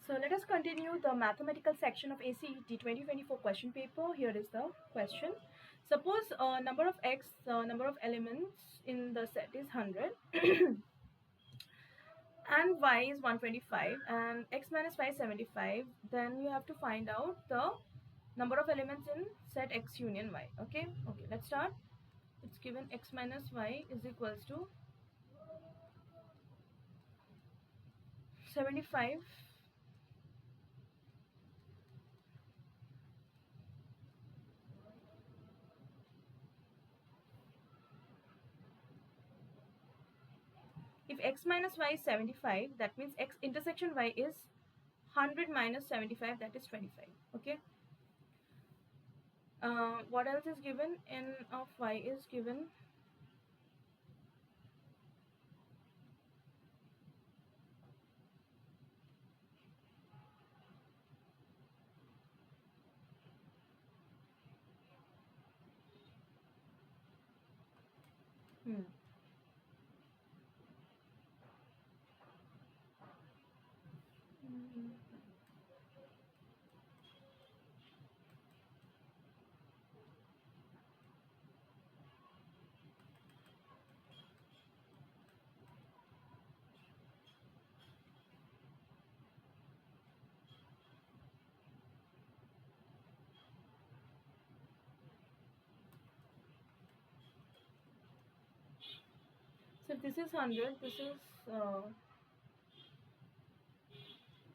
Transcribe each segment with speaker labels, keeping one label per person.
Speaker 1: So let us continue the mathematical section of ACET 2024 question paper. Here is the question. Suppose number of number of elements in the set is 100 and y is 125 and x minus y is 75. Then you have to find out the number of elements in set x union y. Okay, let's start. It's given x minus y is equals to 75. If x minus y is 75, that means x intersection y is 100 minus 75, that is 25. Okay. What else is given? N of y is given hmm. So if this is 100, this is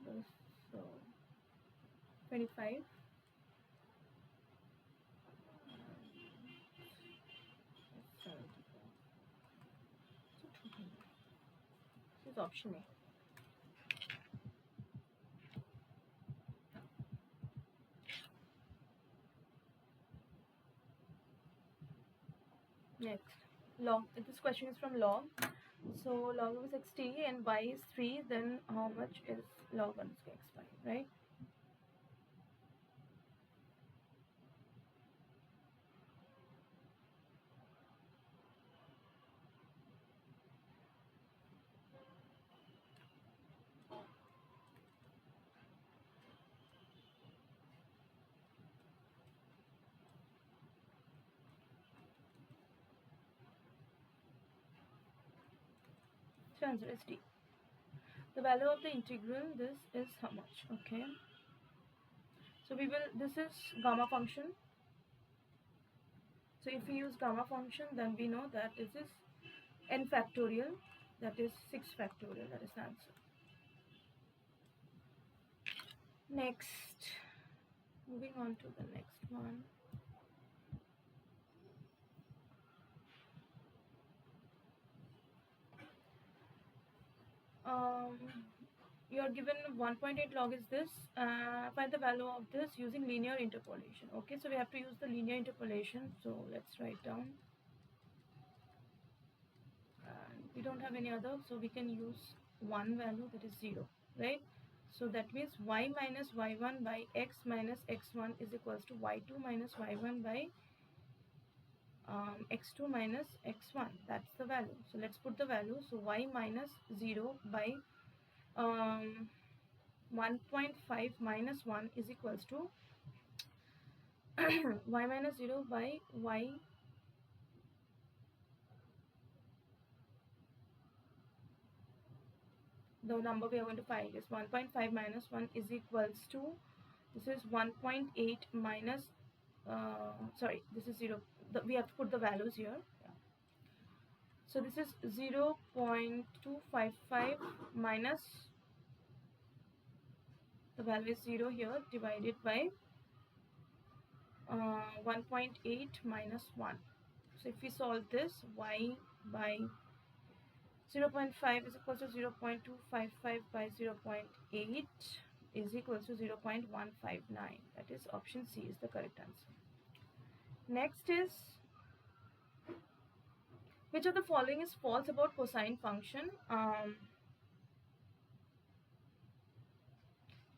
Speaker 1: this, 25. This is option A. Next, log. This question is from log. So log of x(t) and y is 3. Then how much is log 1 x5, right? So answer is D. The value of the integral, this is how much? Okay. So this is gamma function. So if we use gamma function, then we know that this is n factorial, that is 6 factorial, that is the answer. Next, moving on to the next one. You are given 1.8 log is this. Find the value of this using linear interpolation. Okay, so we have to use the linear interpolation. So let's write down. We don't have any other, so we can use one value, that is 0, right? So that means y minus y1 by x minus x1 is equals to y2 minus y1 by x2 minus x1. That's the value. So let's put the value. So y minus 0 by 1.5 minus 1 is equals to y minus 0 by y the number we are going to find is 1.5 minus 1 is equals to, this is 1.8 minus sorry, this is 0. We have to put the values here. Yeah. So this is 0.255 minus, the value is 0 here, divided by 1.8 minus 1. So if we solve this, y by 0.5 is equal to 0.255 by 0.8 is equal to 0.159. That is option C is the correct answer. Next is, which of the following is false about cosine function?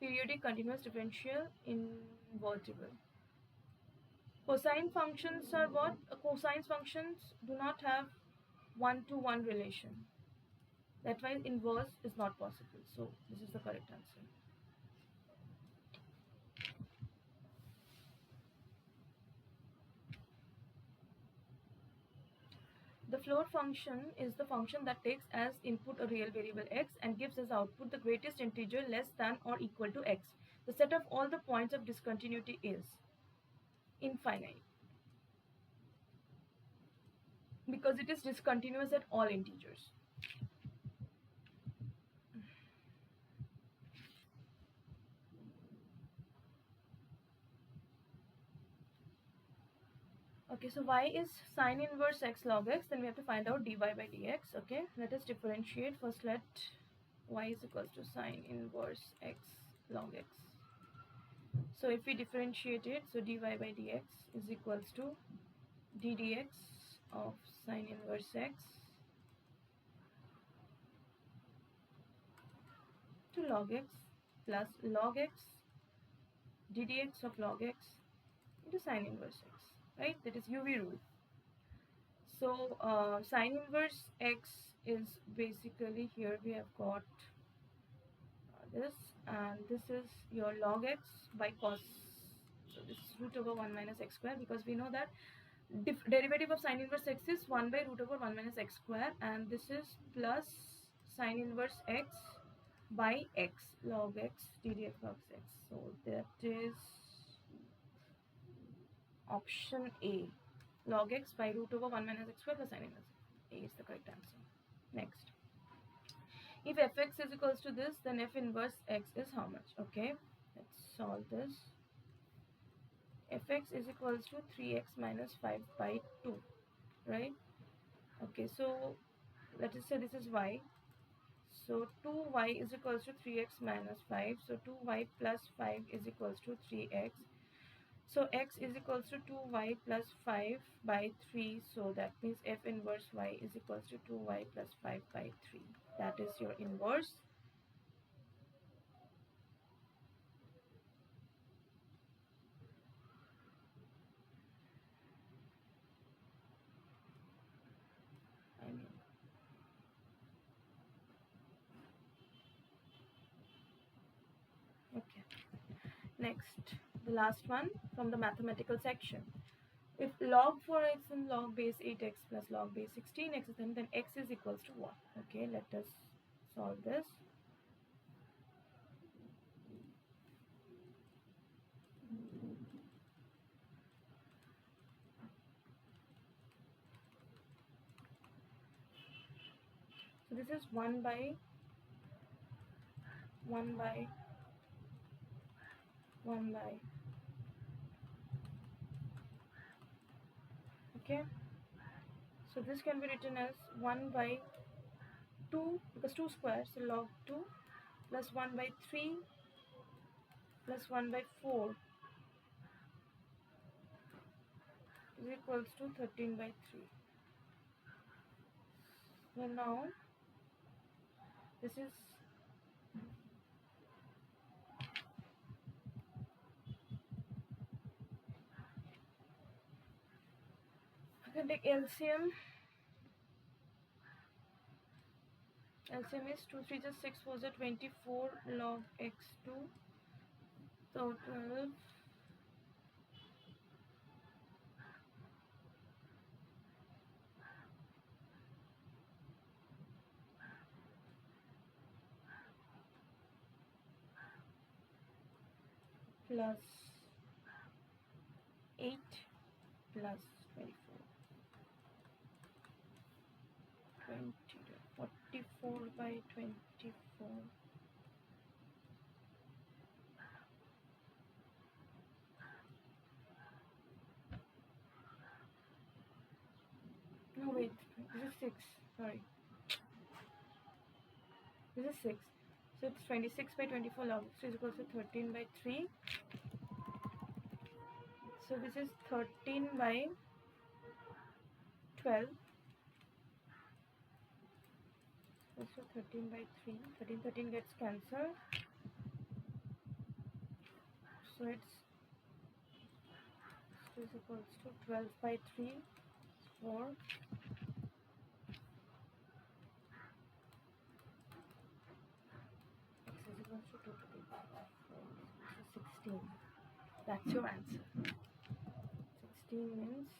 Speaker 1: Periodic continuous differential invertible. Cosine functions are what? Cosine functions do not have one-to-one relation. That why inverse is not possible. So this is the correct answer. The float function is the function that takes as input a real variable x and gives as output the greatest integer less than or equal to x. The set of all the points of discontinuity is infinite because it is discontinuous at all integers. Okay, so y is sine inverse x log x, then we have to find out dy by dx. Okay, let us differentiate. First let y is equals to sine inverse x log x. So if we differentiate it, so dy by dx is equals to d dx of sine inverse x to log x plus log x d dx of log x into sine inverse x, right? That is UV rule. So sine inverse x is basically, here we have got this, and this is your log x by cos. So this is root over 1 minus x square, because we know that derivative of sine inverse x is 1 by root over 1 minus x square, and this is plus sine inverse x by x log x d dx log x. So that is option A, log x by root over 1 minus x square plus sine inverse. A is the correct answer. Next, if fx is equals to this, then f inverse x is how much? Okay, let's solve this. Fx is equals to 3x minus 5 by 2, right? Okay, so let us say this is y. So 2y is equals to 3x minus 5. So 2y plus 5 is equals to 3x. So x is equals to 2y plus 5 by 3. So that means f inverse y is equals to 2y plus 5 by 3. That is your inverse. Okay. Next, the last one from the mathematical section. If log 4x and log base 8x plus log base 16x is then x is equals to what? Okay, let us solve this. So this is 1 by 1 by 1 by. Okay, so this can be written as 1 by 2, because 2 squares, so log 2 plus 1 by 3 plus 1 by 4 is equals to 13 by 3. So now this is I can take LCM. LCM is 2 3 just 6 4 is 24 log x2 total plus 8 plus 24 20 44 by 24. No wait, this is 6, sorry, this is 6, so it's 26 by 24 log x is equal to 13 by 3. So this is 13 by 12. So 13 by 3, 13 gets cancelled. So it's equals to 12 by 3, 4. X is equals to 2 to the power of 4, so 16. That's your answer. 16 means